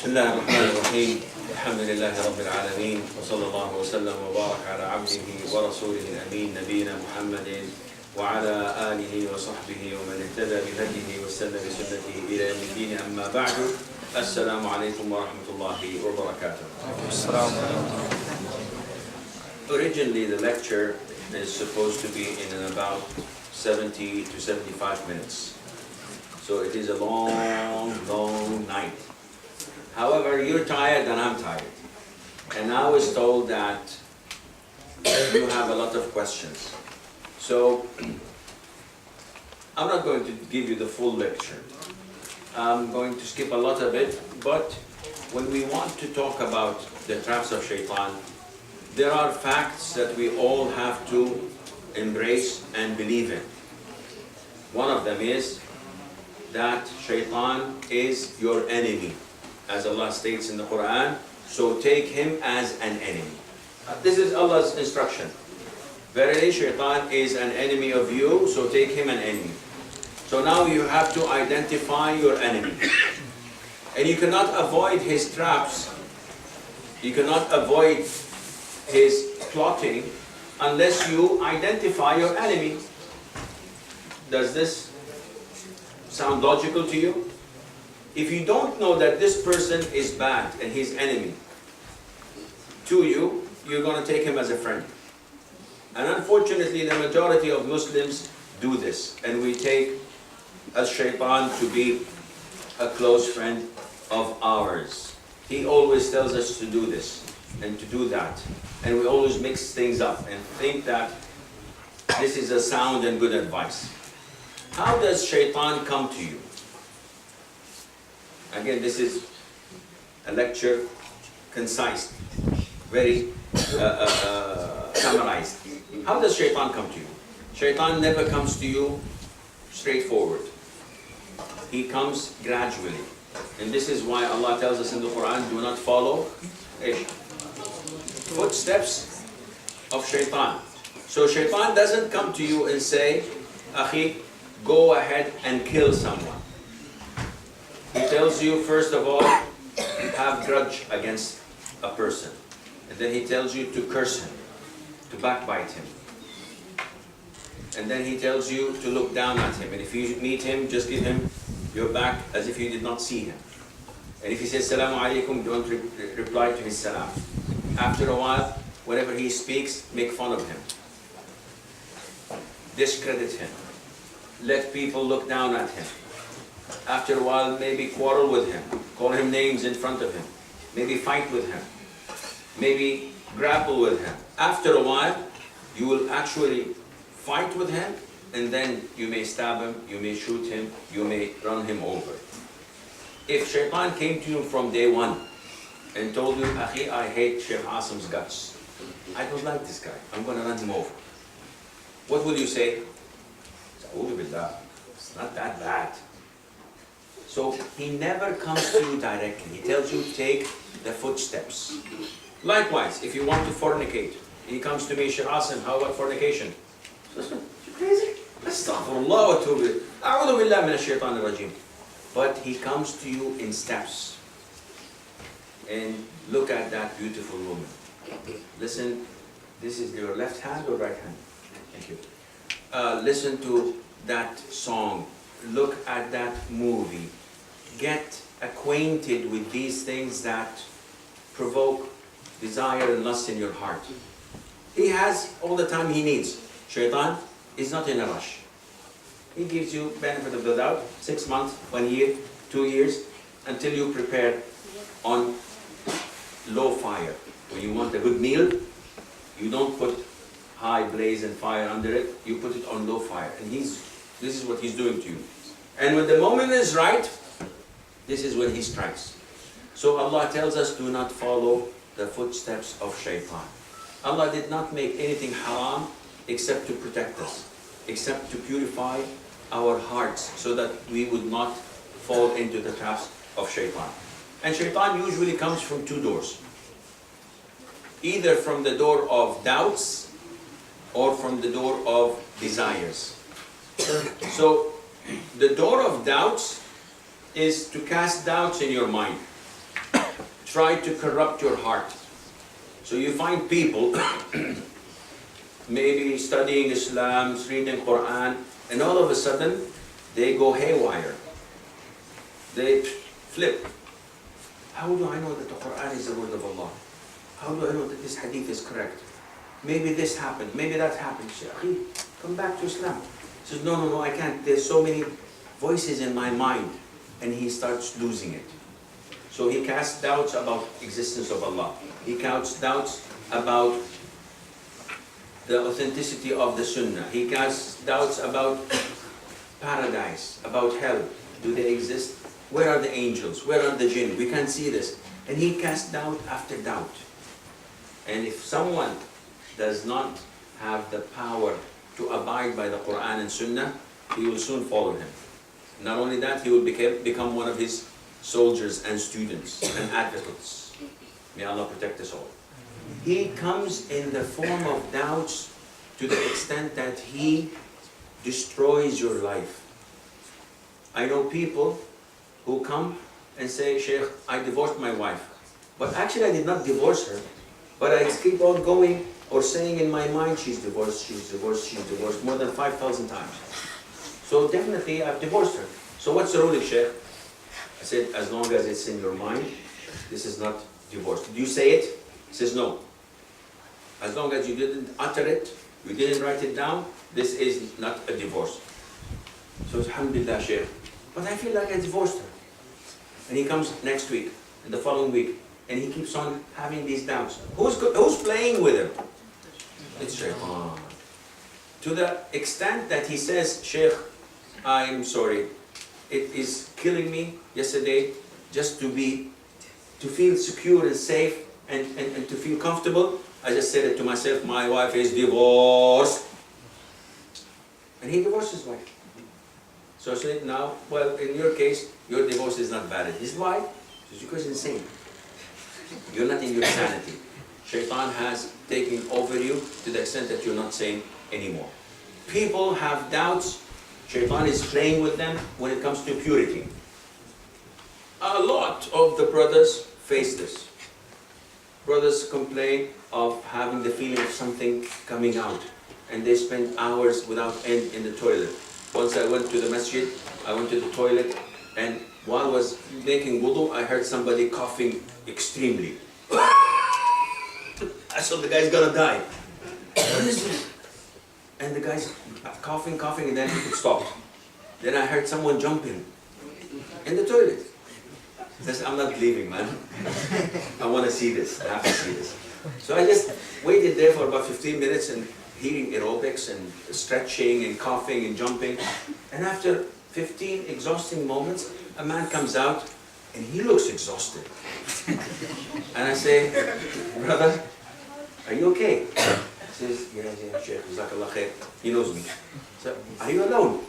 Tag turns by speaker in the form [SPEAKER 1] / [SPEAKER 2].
[SPEAKER 1] بسم الله الرحمن الرحيم الحمد لله رب العالمين وصلى الله وسلم وبارك على عبده ورسوله الأمين نبينا محمد وعلى آله وصحبه ومن اهتدى بهديه واستنى بسنته إلى يوم الدين أما بعد السلام عليكم ورحمة الله وبركاته. Originally the lecture is supposed to be in about 70 to 75 minutes. So it is a long night. However, you're tired and I'm tired. And I was told that you have a lot of questions. So I'm not going to give you the full lecture. I'm going to skip a lot of it, but when we want to talk about the traps of shaitan, there are facts that we all have to embrace and believe in. One of them is that shaitan is your enemy. As Allah states in the Quran, so take him as an enemy. This is Allah's instruction. Verily, shaitan is an enemy of you, so take him an enemy. So now you have to identify your enemy. And you cannot avoid his traps, you cannot avoid his plotting unless you identify your enemy. Does this sound logical to you? If you don't know that this person is bad and his enemy to you, you're going to take him as a friend. And unfortunately, the majority of Muslims do this. And we take as shaitan to be a close friend of ours. He always tells us to do this and to do that. And we always mix things up and think that this is a sound and good advice. How does shaitan come to you? Again, this is a lecture, concise, very summarized. How does shaitan come to you? Shaitan never comes to you straightforward. He comes gradually. And this is why Allah tells us in the Quran, do not follow footsteps of shaitan. So shaitan doesn't come to you and say, Akhi, go ahead and kill someone. He tells you, first of all, have grudge against a person. And then he tells you to curse him, to backbite him. And then he tells you to look down at him. And if you meet him, just give him your back as if you did not see him. And if he says, Salamu alaikum, don't reply to his salam. After a while, whenever he speaks, make fun of him. Discredit him. Let people look down at him. After a while, maybe quarrel with him, call him names in front of him, maybe fight with him, maybe grapple with him. After a while, you will actually fight with him, and then you may stab him, you may shoot him, you may run him over. If shaitan came to you from day one and told you, Akhi, I hate Sheikh Asim's guts, I don't like this guy, I'm going to run him over, what will you say? It's not that bad. So he never comes to you directly. He tells you take the footsteps. Likewise, if you want to fornicate, he comes to me, Sheikh Asim, how about fornication? You crazy? Astaghfirullah wa atubu. A'udhu billah min ash-shaytan ar-rajim. But he comes to you in steps. And look at that beautiful woman. Listen, this is your left hand or right hand? Thank you. Listen to that song. Look at that movie. Get acquainted with these things that provoke desire and lust in your heart. He has all the time he needs. Shaitan is not in a rush. He gives you benefit of the doubt, 6 months, 1 year, 2 years, until you prepare on low fire. When you want a good meal, you don't put high blaze and fire under it, you put it on low fire. And this is what he's doing to you. And when the moment is right, this is when he strikes. So Allah tells us, do not follow the footsteps of shaitan. Allah did not make anything haram except to protect us, except to purify our hearts so that we would not fall into the traps of shaitan. And shaitan usually comes from two doors. Either from the door of doubts or from the door of desires. So the door of doubts is to cast doubts in your mind. try to corrupt your heart. So you find people maybe studying Islam, reading Quran, and all of a sudden they go haywire. They flip. How do I know that the Quran is the word of Allah? How do I know that this hadith is correct? Maybe this happened, maybe that happened. Shaykh, come back to Islam. He says, no, I can't. There's so many voices in my mind. And he starts losing it. So he casts doubts about existence of Allah. He casts doubts about the authenticity of the Sunnah. He casts doubts about paradise, about hell. Do they exist? Where are the angels? Where are the jinn? We can't see this. And he casts doubt after doubt. And if someone does not have the power to abide by the Quran and Sunnah, he will soon follow him. Not only that, he will become one of his soldiers and students and advocates. May Allah protect us all. He comes in the form of doubts to the extent that he destroys your life. I know people who come and say, Sheikh, I divorced my wife. But actually I did not divorce her, but I keep on going or saying in my mind, she's divorced, more than 5,000 times. So definitely I've divorced her. So what's the ruling, Sheikh? I said, as long as it's in your mind, this is not divorce. Do you say it? He says, no. As long as you didn't utter it, you didn't write it down, this is not a divorce. So alhamdulillah, Sheikh. But I feel like I divorced her. And he comes next week, and the following week, and he keeps on having these doubts. Who's playing with him? It's Shaitan. To the extent that he says, Sheikh, I'm sorry. It is killing me yesterday just to feel secure and safe and to feel comfortable. I just said it to myself, my wife is divorced. And he divorced his wife. So I said, now, well, in your case, your divorce is not valid. This is why? It's because you're insane. You're not in your sanity. Shaitan has taken over you to the extent that you're not sane anymore. People have doubts. Shaitan is playing with them when it comes to purity. A lot of the brothers face this. Brothers complain of having the feeling of something coming out, and they spend hours without end in the toilet. Once I went to the masjid, I went to the toilet, and while I was making wudu, I heard somebody coughing extremely. I thought the guy's gonna die. What is this? And the guy's coughing, and then it stopped. Then I heard someone jumping in the toilet. I said, I'm not leaving, man. I want to see this. I have to see this. So I just waited there for about 15 minutes and hearing aerobics and stretching and coughing and jumping. And after 15 exhausting moments, a man comes out and he looks exhausted. And I say, brother, are you okay? He says, yeah, Sheikh, Jazakallah khair. He knows me. So, are you alone?